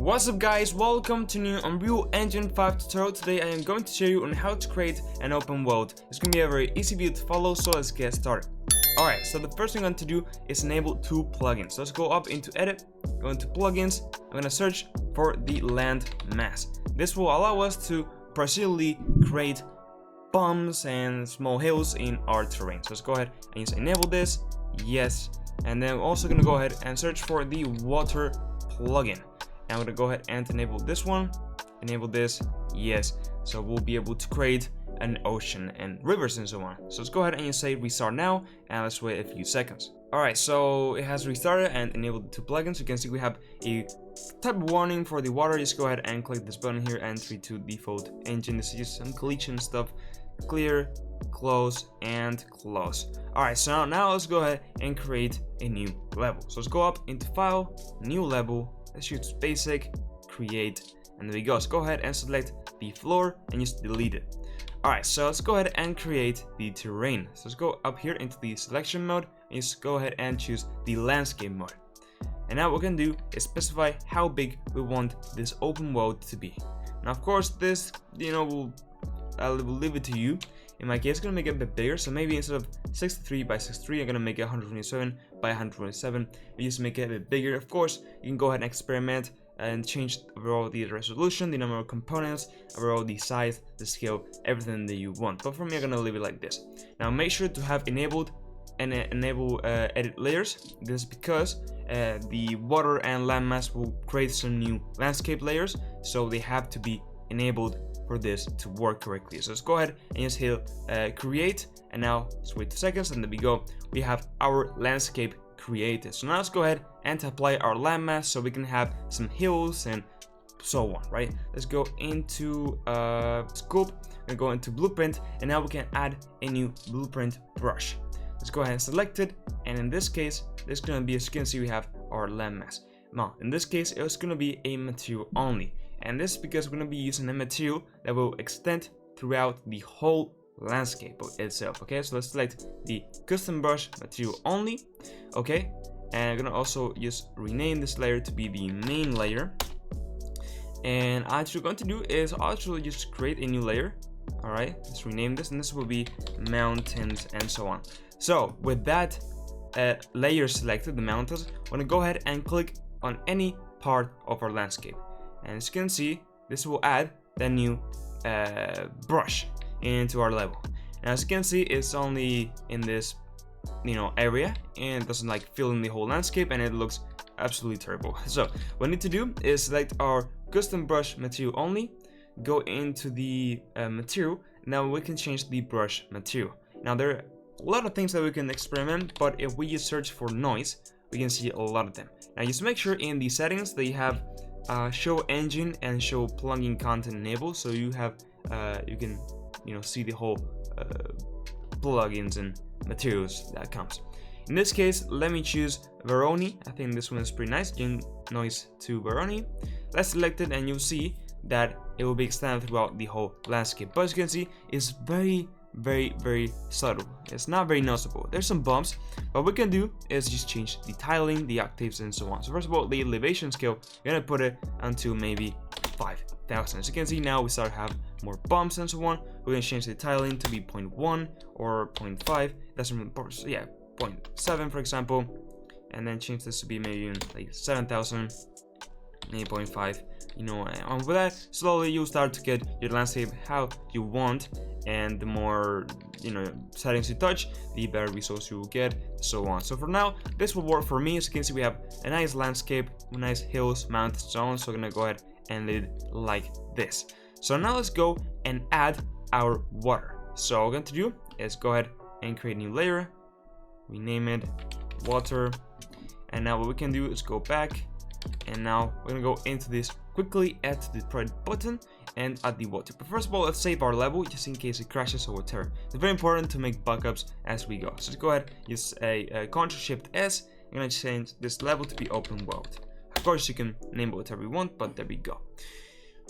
What's up guys, welcome to new Unreal Engine 5 tutorial. Today I am going to show you on how to create an open world. It's going to be a very easy video to follow, so let's get started. Alright, so the first thing I'm going to do is enable two plugins. So let's go up into edit, go into plugins. I'm going to search for the Landmass. This will allow us to procedurally create bumps and small hills in our terrain. So let's go ahead and just enable this, yes. And then we're also going to go ahead and search for the water plugin. I'm going to go ahead and enable this one, enable this, yes. So we'll be able to create an ocean and rivers and so on. So let's go ahead and just say restart now, and let's wait a few seconds. Alright, so it has restarted and enabled the two plugins. You can see we have a type of warning for the water. Just go ahead and click this button here, entry to default engine. This is just some collision stuff. Clear, close, and close. Alright, so now let's go ahead and create a new level. So let's go up into file, new level. Let's choose basic, create, and there we go. Let's go ahead and select the floor and just delete it. Alright, so let's go ahead and create the terrain. So let's go up here into the selection mode and just go ahead and choose the landscape mode. And now what we're gonna do is specify how big we want this open world to be. Now of course this, I will leave it to you. In my case, I'm gonna make it a bit bigger, so maybe instead of 63 by 63, I'm gonna make it 127 by 127. You just make it a bit bigger. Of course, you can go ahead and experiment and change overall the resolution, the number of components, overall the size, the scale, everything that you want. But for me, I'm gonna leave it like this. Now, make sure to have enabled and enable edit layers. This is because the water and landmass will create some new landscape layers, so they have to be enabled for this to work correctly. So let's go ahead and just hit create, and now let's wait 2 seconds, and there we go. We have our landscape created. So now let's go ahead and apply our landmass so we can have some hills and so on, right? Let's go into scope and go into blueprint, and now we can add a new blueprint brush. Let's go ahead and select it, and in this case, there's gonna be, as you can see, we have our landmass. Now, in this case, it's gonna be a material only. And this is because we're going to be using a material that will extend throughout the whole landscape itself. Okay, so let's select the custom brush material only. Okay, and I'm going to also just rename this layer to be the main layer. And what we're going to do is actually just create a new layer. Alright, let's rename this, and this will be mountains and so on. So with that layer selected, the mountains, we're going to go ahead and click on any part of our landscape. And as you can see, this will add the new brush into our level. And as you can see, it's only in this area, and it doesn't fill in the whole landscape, and it looks absolutely terrible. So what we need to do is select our custom brush material only, go into the material. Now we can change the brush material. Now there are a lot of things that we can experiment, but if we just search for noise, we can see a lot of them. Now just make sure in the settings that you have show engine and show plugin content enabled, so you have you can see the whole plugins and materials that comes. In this case, let me choose Veroni. I think this one is pretty nice. Noise to Veroni. Let's select it, and you'll see that it will be extended throughout the whole landscape. But as you can see, it's very subtle. It's not very noticeable. There's some bumps. What we can do is just change the tiling, the octaves, and so on. So first of all, the elevation scale, we're gonna put it until maybe 5,000. As you can see, now we start to have more bumps and so on. We're gonna change the tiling to be 0.1 or 0.5. That's 0.7 for example, and then change this to be maybe like 7,000, maybe 0.5. And with that, slowly you'll start to get your landscape how you want, and the more settings you touch, the better results you will get, so on. So for now, this will work for me. As you can see, we have a nice landscape, nice hills, mountains, so on. So I'm gonna go ahead and leave it like this. So now let's go and add our water. So what we're going to do is go ahead and create a new layer, rename it water, and now what we can do is go back, and now we're gonna go into this, quickly add to the project button and add the water. But first of all, let's save our level just in case it crashes or whatever. It's very important to make backups as we go. So just go ahead, use a Ctrl-Shift-S. I'm gonna change this level to be open world. Of course, you can name it whatever you want, but there we go.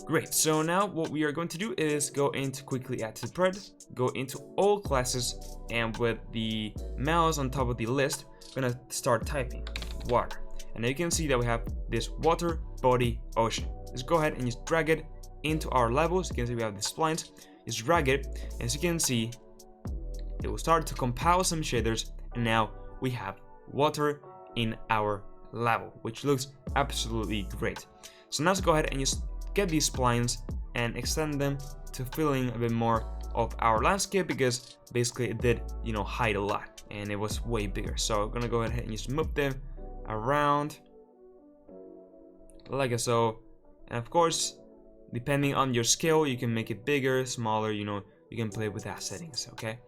Great. So now what we are going to do is go into quickly add to the project, go into all classes, and with the mouse on top of the list, we're gonna start typing water. And you can see that we have this water body ocean. Let's go ahead and just drag it into our level. So you can see we have the splines. Just drag it, and as you can see, it will start to compile some shaders, and now we have water in our level, which looks absolutely great. So now let's go ahead and just get these splines and extend them to filling a bit more of our landscape, because basically it did, you know, hide a lot and it was way bigger. So I'm gonna go ahead and just move them around like so, and of course, depending on your scale, you can make it bigger, smaller, you know, you can play with that settings. Okay,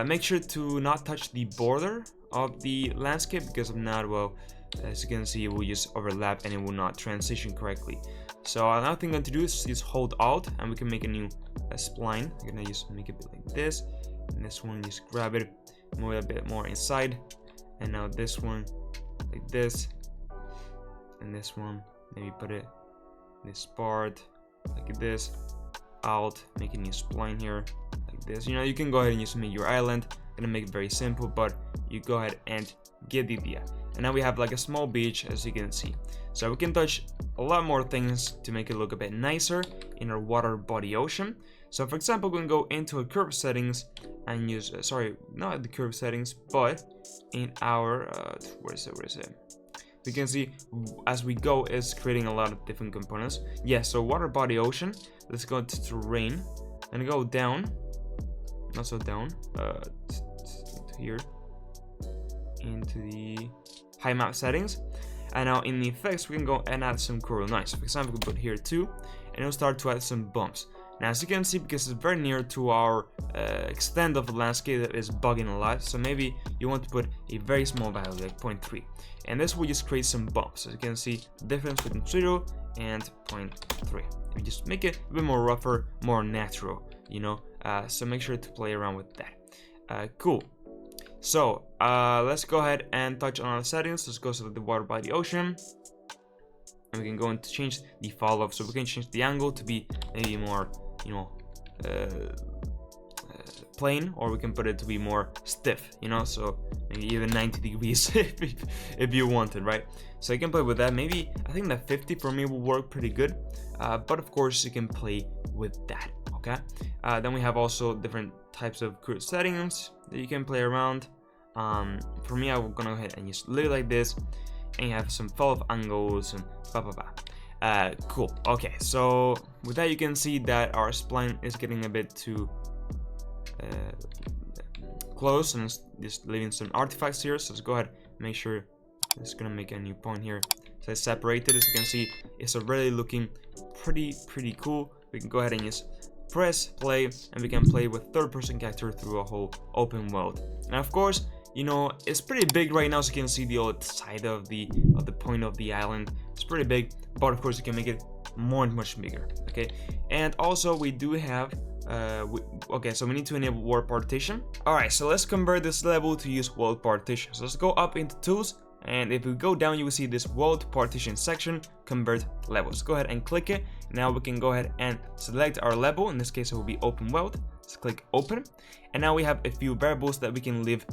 make sure to not touch the border of the landscape, because if not, well, as you can see, it will just overlap and it will not transition correctly. So another thing I'm going to do is just hold Alt, and we can make a new spline. I'm gonna just make it like this, and this one just grab it, move it a bit more inside, and now this one like this, and this one maybe put it in this part like this. Alt, make a new spline here like this. You know, you can go ahead and just make your island. I'm gonna make it very simple, but you go ahead and get the idea. And now we have like a small beach, as you can see. So we can touch a lot more things to make it look a bit nicer in our water body ocean. So for example, we can go into our curve settings and use, sorry, not the curve settings, but in our, where is it? We can see as we go is creating a lot of different components. Yeah, so water body ocean. Let's go to terrain and go down, not so down, to here, into the high map settings. And now in the effects, we can go and add some coral lines. For example, we can put here 2, and it'll start to add some bumps. Now, as you can see, because it's very near to our extent of the landscape that is bugging a lot, so maybe you want to put a very small value, like 0.3. And this will just create some bumps. As you can see, the difference between 0 and 0.3. We just make it a bit more rougher, more natural, you know. So make sure to play around with that. Cool. So let's go ahead and touch on our settings. Let's go to the water by the ocean, and we can go and change the fall off. So we can change the angle to be maybe more, you know, plain, or we can put it to be more stiff, you know, so maybe even 90 degrees if you want it, right? So you can play with that. Maybe I think that 50 for me will work pretty good, but of course you can play with that. Okay, then we have also different types of crude settings that you can play around. For me, I'm gonna go ahead and just leave it like this, and you have some fall off angles and blah blah blah. Cool. Okay, so with that, you can see that our spline is getting a bit too close, and it's just leaving some artifacts here. So let's go ahead, make sure it's gonna make a new point here. So I separated. As you can see, it's already looking pretty cool. We can go ahead and just press play, and we can play with third-person character through a whole open world. And of course, you know, it's pretty big right now, so you can see the old side of the point of the island. It's pretty big, but of course you can make it much bigger. Okay, and also we do have okay, so we need to enable World Partition. All right, so let's convert this level to use World Partition. So let's go up into tools, and if we go down, you will see this World Partition section, convert levels. Go ahead and click it. Now we can go ahead and select our level. In this case, it will be open world. Let's click open, and now we have a few variables that we can leave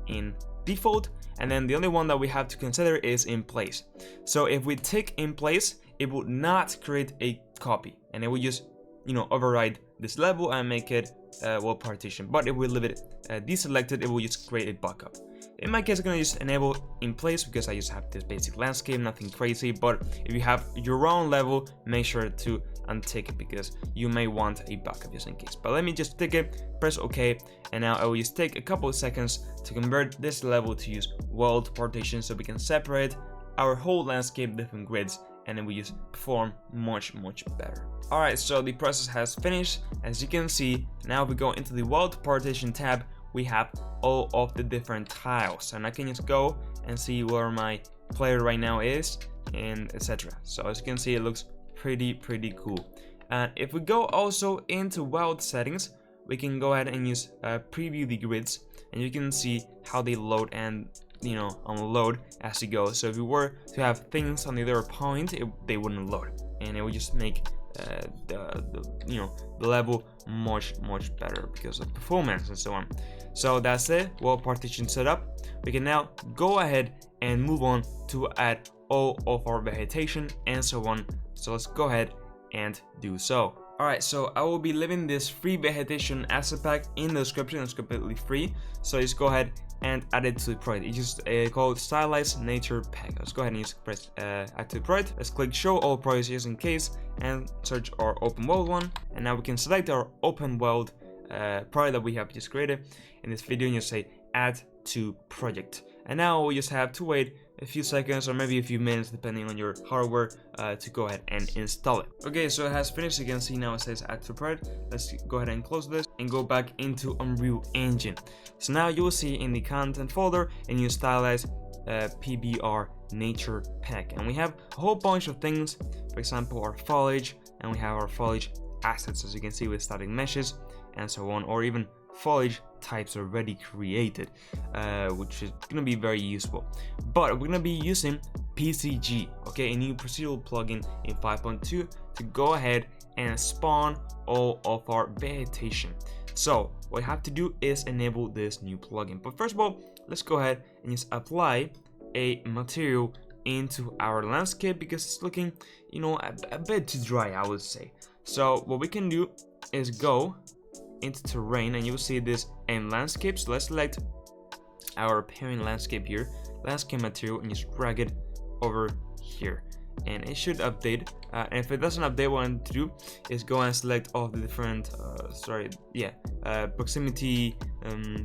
in default, and then the only one that we have to consider is in place. So if we tick in place, it will not create a copy, and it will just, you know, override this level and make it World Partition. But if we leave it deselected, it will just create a backup. In my case, I'm gonna just enable in place because I just have this basic landscape, nothing crazy. But if you have your own level, make sure to untick it because you may want a backup just in case. But let me just tick it, press OK, and now I will just take a couple of seconds to convert this level to use World Partition so we can separate our whole landscape different grids, and then we just perform much better. Alright, so the process has finished. As you can see, now if we go into the World Partition tab, we have all of the different tiles, and I can just go and see where my player right now is, and etc. So as you can see, it looks pretty cool. And if we go also into world settings, we can go ahead and use preview the grids, and you can see how they load and, you know, unload as you go. So if you were to have things on the other point, they wouldn't load, and it would just make the level much better because of performance and so on. So that's it, World Partition setup. We can now go ahead and move on to add all of our vegetation and so on. So let's go ahead and do so. Alright, so I will be leaving this free vegetation asset pack in the description. It's completely free, so just go ahead and add it to the project. It's just called Stylized Nature Pack. Let's go ahead and just press add to the project. Let's click show all projects just in case and search our open world one, and now we can select our open world project that we have just created in this video and just say add to project. And now we just have to wait a few seconds or maybe a few minutes depending on your hardware to go ahead and install it. Okay, so it has finished. You can see now it says add to project. Let's go ahead and close this and go back into Unreal Engine. So now you will see in the content folder a new stylized PBR nature pack, and we have a whole bunch of things. For example, our foliage, and we have our foliage assets, as you can see, with static meshes and so on, or even foliage types already created, which is gonna be very useful. But we're gonna be using PCG, okay, a new procedural plugin in 5.2 to go ahead and spawn all of our vegetation. So what you have to do is enable this new plugin. But first of all, let's go ahead and just apply a material into our landscape because it's looking, you know, a bit too dry, I would say. So what we can do is go into terrain, and you will see this landscape. So let's select our parent landscape here, landscape material, and just drag it over here, and it should update. And if it doesn't update, what I want to do is go and select all the different proximity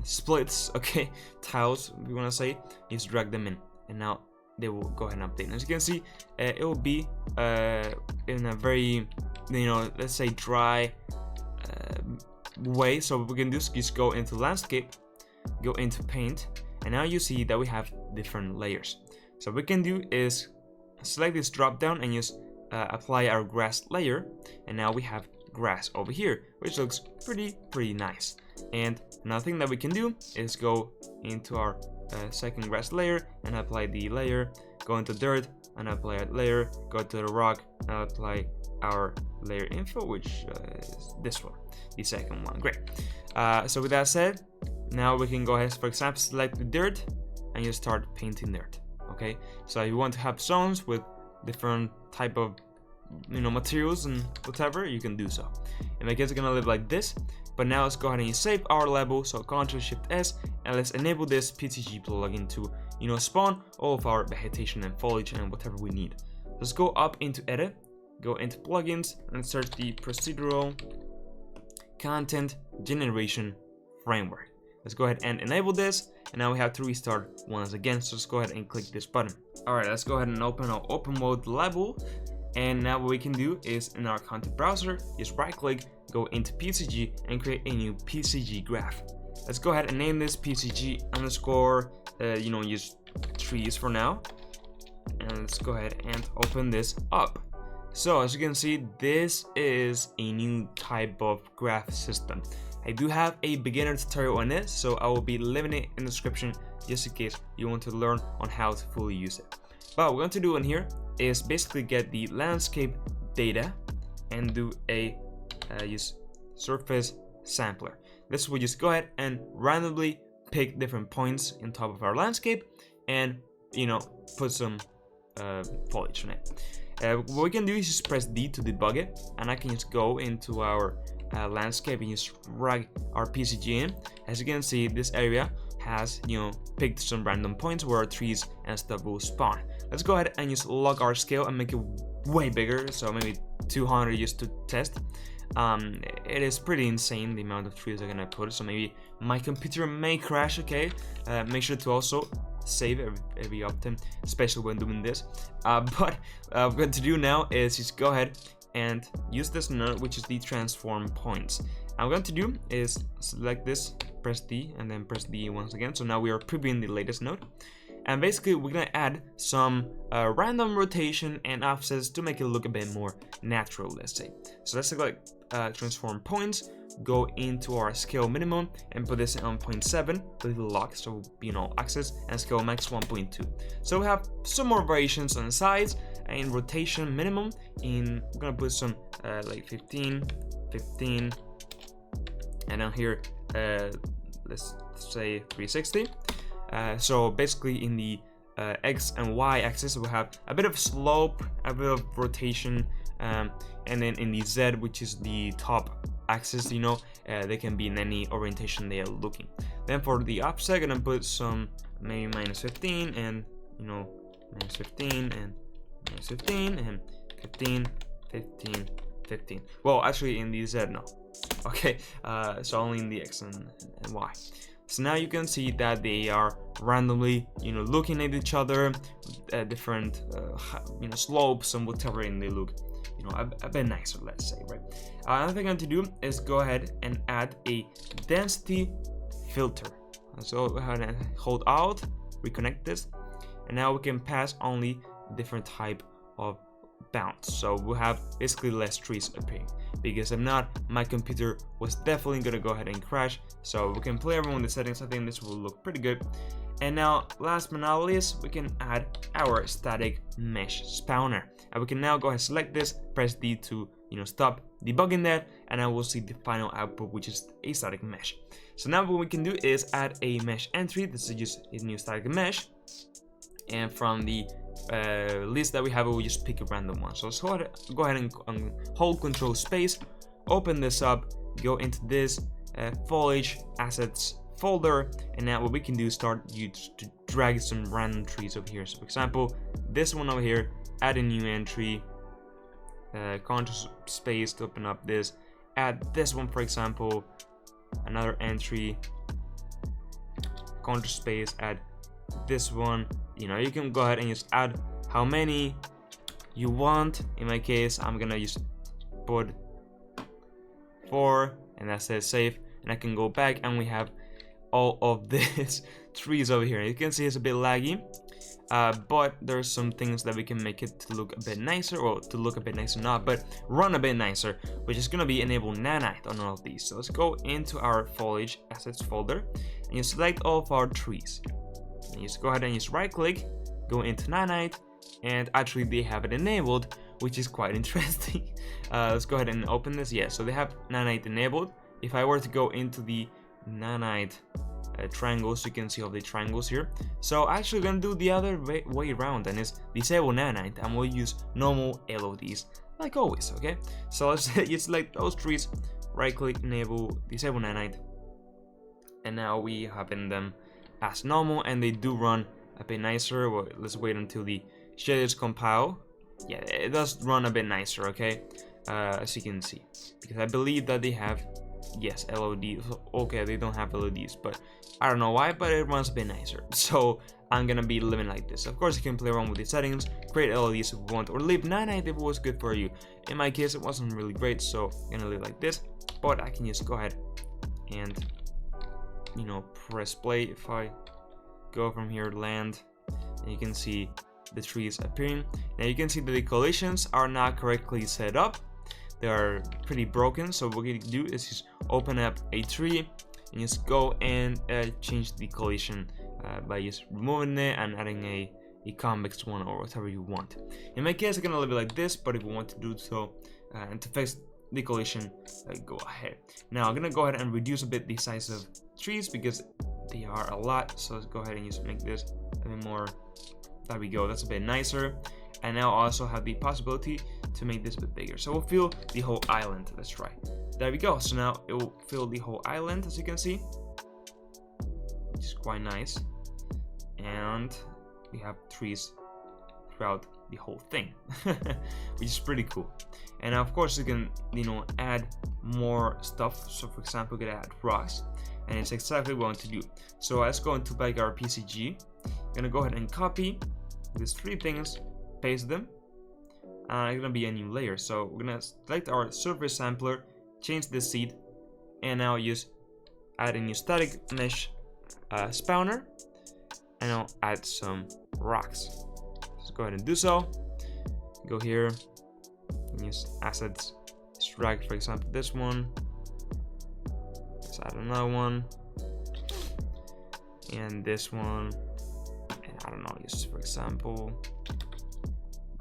splits, okay, tiles we want to say, just drag them in, and now they will go ahead and update. And as you can see, it will be in a very, you know, let's say dry way. So what we can do is just go into landscape, go into paint, and now you see that we have different layers. So what we can do is select this drop down and just apply our grass layer, and now we have grass over here, which looks pretty nice. And another thing that we can do is go into our second grass layer and apply the layer, go into dirt and apply a layer, go to the rock and apply our layer info, which is this one, the second one. Great. So with that said, now we can go ahead, for example, select the dirt and you start painting dirt. Okay, so if you want to have zones with different type of, you know, materials and whatever, you can do so. And I guess it's gonna live like this. But now let's go ahead and save our level. So Ctrl+Shift+S, and let's enable this PCG plugin to, you know, spawn all of our vegetation and foliage and whatever we need. Let's go up into edit, go into plugins, and search the procedural content generation framework. Let's go ahead and enable this, and now we have to restart once again. So let's go ahead and click this button. All right, let's go ahead and open our open world level. And now what we can do is in our content browser, just right click, go into PCG and create a new PCG graph. Let's go ahead and name this PCG underscore, you know, use trees for now. And let's go ahead and open this up. So as you can see, this is a new type of graph system. I do have a beginner tutorial on this, so I will be leaving it in the description just in case you want to learn on how to fully use it. But what we're going to do in here is basically get the landscape data and do a use surface sampler. This will just go ahead and randomly pick different points in top of our landscape and, you know, put some foliage on it. What we can do is just press D to debug it, and I can just go into our landscape and just drag our PCG in. As you can see, this area has, you know, picked some random points where our trees and stuff will spawn. Let's go ahead and just lock our scale and make it way bigger, so maybe 200 just to test. It is pretty insane the amount of trees I'm gonna put, so maybe my computer may crash. Okay, make sure to also save every uptime, especially when doing this. But what I'm going to do now is just go ahead and use this node, which is the transform points. I'm going to do is select this, press D, and then press D once again. So now we are previewing the latest node, and basically we're gonna add some random rotation and offsets to make it look a bit more natural, let's say. So let's select transform points, go into our scale minimum and put this on 0.7 with the lock, so, you know, axis, and scale max 1.2. So we have some more variations on the sides and rotation minimum. We're gonna put some like 15, and down here let's say 360. So basically in the X and Y axis, we have a bit of slope, a bit of rotation, and then in the Z, which is the top axis, you know, they can be in any orientation they are looking. Then for the offset, I'm gonna put some maybe -15 and, you know, -15 and -15 and 15, 15, 15. Well, actually in the Z, no. Okay, so only in the X and Y. So now you can see that they are randomly, you know, looking at each other, different, you know, slopes and whatever, and they look, you know, a bit nicer, let's say, right? Another thing I'm going to do is go ahead and add a density filter. So go ahead and hold Alt, reconnect this, and now we can pass only different type of bounds. So we'll have basically less trees appearing, because if not, my computer was definitely gonna go ahead and crash. So we can play around with the settings. I think this will look pretty good. And now, last but not least, we can add our static mesh spawner, and we can now go ahead and select this, press D to, you know, stop debugging that, and I will see the final output, which is a static mesh. So now what we can do is add a mesh entry. This is just a new static mesh, and from the list that we have, we'll just pick a random one. So let's go ahead and hold Control Space, open this up, go into this foliage assets folder, and now what we can do is start to drag some random trees over here. So for example, this one over here, add a new entry, Control Space to open up this, add this one, for example, another entry, Control Space, add this one. You know, you can go ahead and just add how many you want. In my case, I'm gonna just put 4, and that says save, and I can go back and we have all of these trees over here. You can see it's a bit laggy, but there's some things that we can make it to look a bit nicer, or to look a bit nicer, not, but run a bit nicer, which is gonna be enable nanite on all of these. So let's go into our foliage assets folder, and you select all of our trees. And you just go ahead and just right click, go into nanite, and actually they have it enabled, which is quite interesting. Let's go ahead and open this. Yeah, so they have nanite enabled. If I were to go into the nanite triangles, you can see all the triangles here. So actually gonna do the other way around, and it's disable nanite, and we'll use normal LODs like always. Okay, so let's just select those trees, right click, enable disable nanite, and now we have in them as normal, and they do run a bit nicer. Well, let's wait until the shaders compile. Yeah, it does run a bit nicer, okay, as you can see, because I believe that they have, yes, LODs. Okay, they don't have LODs, but I don't know why, but it runs a bit nicer. So I'm gonna be living like this. Of course, you can play around with the settings, create LODs if you want, or leave nanite if it was good for you. In my case, it wasn't really great, so I'm gonna leave like this, but I can just go ahead and, you know, press play. If I go from here, land, and you can see the trees appearing. Now you can see that the collisions are not correctly set up. They are pretty broken. So what you can do is just open up a tree and just go and change the collision by just removing it and adding a convex one or whatever you want. In my case, I'm gonna leave it like this, but if you want to do so and to fix the collision, go ahead. Now I'm gonna go ahead and reduce a bit the size of trees because they are a lot. So let's go ahead and just make this a bit more. There we go, that's a bit nicer. And now I also have the possibility to make this a bit bigger, so we'll fill the whole island. Let's try. There we go. So now it will fill the whole island, as you can see, which is quite nice. And we have trees throughout the whole thing, which is pretty cool. And now, of course, you can, you know, add more stuff. So for example, we could add rocks, and it's exactly what I want to do. So let's go into back our PCG. I'm gonna go ahead and copy these 3 things, paste them, and it's gonna be a new layer. So we're gonna select our surface sampler, change the seed, and now use add a new static mesh spawner, and I'll add some rocks. Let's go ahead and do so. Go here and use assets, just drag, for example, this one. Let's add another one, and this one, and I don't know, just for example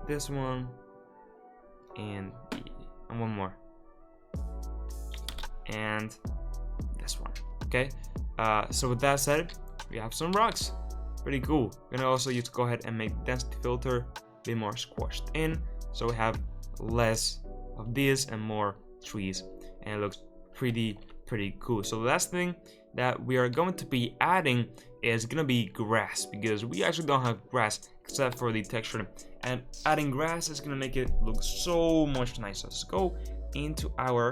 this one, and one more, and this one. Okay, so with that said, we have some rocks. pretty cool. We're gonna also just go ahead and make density filter a bit more squashed in, so we have less of this and more trees, and it looks pretty cool. So the last thing that we are going to be adding is gonna be grass, because we actually don't have grass except for the texture, and adding grass is gonna make it look so much nicer. Let's go into our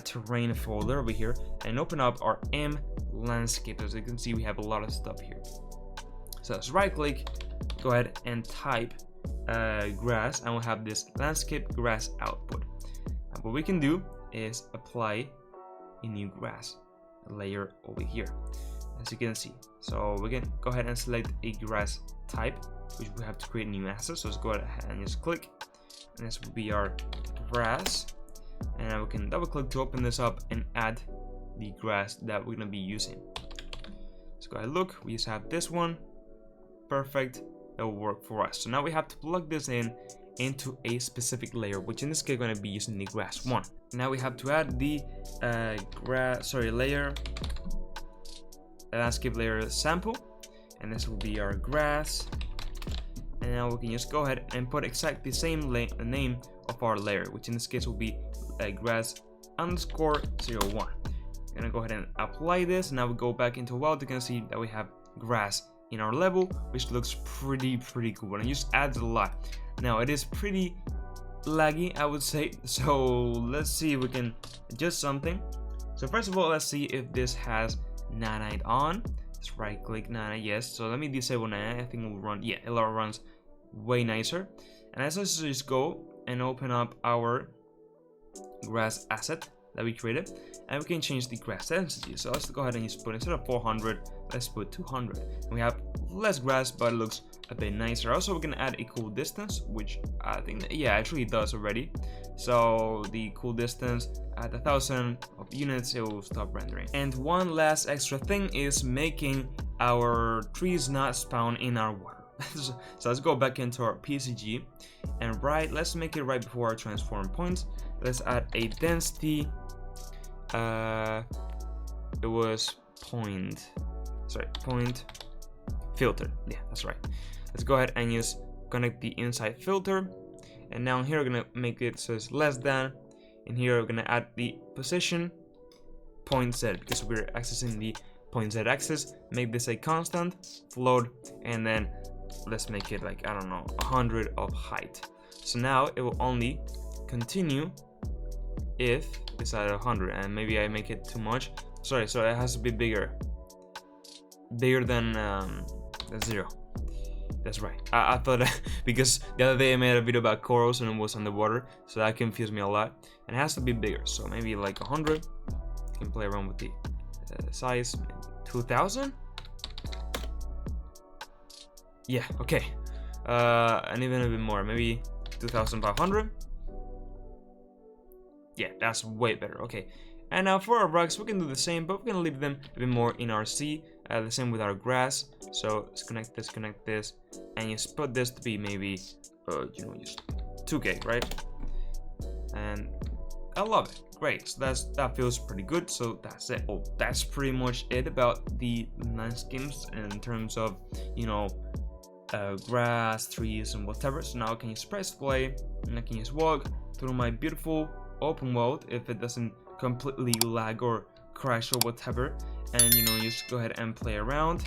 terrain folder over here and open up our M landscape. As you can see, we have a lot of stuff here. So let's right click, go ahead and type grass, and we'll have this landscape grass output. And what we can do is apply a new grass layer over here, as you can see. So we can go ahead and select a grass type, which we have to create a new asset. So let's go ahead and just click, and this will be our grass, and now we can double click to open this up and add the grass that we're gonna be using. Let's go ahead and look, we just have this one, perfect, that will work for us. So now we have to plug this in into a specific layer, which in this case we're going to be using the grass one. Now we have to add the landscape layer sample, and this will be our grass. And now we can just go ahead and put exactly the same name of our layer, which in this case will be grass underscore 01. I'm gonna go ahead and apply this. Now we go back into Wild. You can see that we have grass in our level, which looks pretty cool, and it just adds a lot. Now it is pretty laggy, I would say, so let's see if we can adjust something. So first of all, let's see if this has nanite on. Let's right click nanite, yes. So let me disable nanite. I think it will run, yeah, it runs way nicer. And let's just go and open up our grass asset that we created, and we can change the grass density. So let's go ahead and just put, instead of 400, let's put 200. And we have less grass, but it looks a bit nicer. Also, we can add a cool distance, which I think that, yeah, actually it does already. So the cool distance at 1,000 of units, it will stop rendering. And one last extra thing is making our trees not spawn in our water. So let's go back into our PCG, and let's make it right before our transform points. Let's add a density. It was point filter. Yeah, that's right. Let's go ahead and just connect the inside filter, and now here we're gonna make it so it's less than, and here we're gonna add the position point Z, because we're accessing the point Z axis. Make this a constant float, and then let's make it like, I don't know, 100 of height. So now it will only continue if it's at 100, and maybe I make it too much. Sorry, so it has to be bigger than 0. That's right. I thought because the other day I made a video about corals and it was underwater, so that confused me a lot. And it has to be bigger, so maybe like 100. You can play around with the size. 2,000. Yeah, okay. And even a bit more, maybe 2,500. Yeah, that's way better. Okay, and now for our rocks, we can do the same, but we're gonna leave them a bit more in our C. The same with our grass. So let's connect this, and just put this to be maybe, just 2K, right? And I love it. Great. So that feels pretty good. So that's it. Oh, that's pretty much it about the landscapes in terms of, grass, trees, and whatever. So now I can just press play, and I can just walk through my beautiful open world if it doesn't completely lag or crash or whatever, and just go ahead and play around.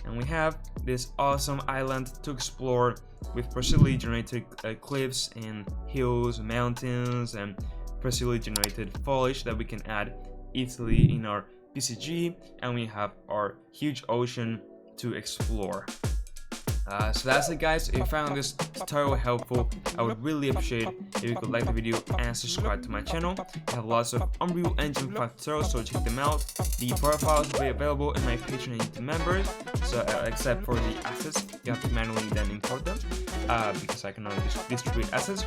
And we have this awesome island to explore with procedurally generated cliffs and hills, mountains, and procedurally generated foliage that we can add easily in our PCG, and we have our huge ocean to explore. So that's it, guys. If you found this tutorial helpful, I would really appreciate if you could like the video and subscribe to my channel. I have lots of Unreal Engine 5 tutorials, so check them out. The profiles will be available in my Patreon and YouTube members, so except for the assets, you have to manually then import them, because I cannot distribute assets.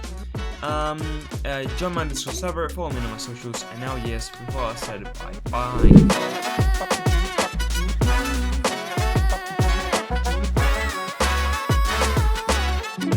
Join my Discord server, follow me on my socials, and now yes, before I said bye.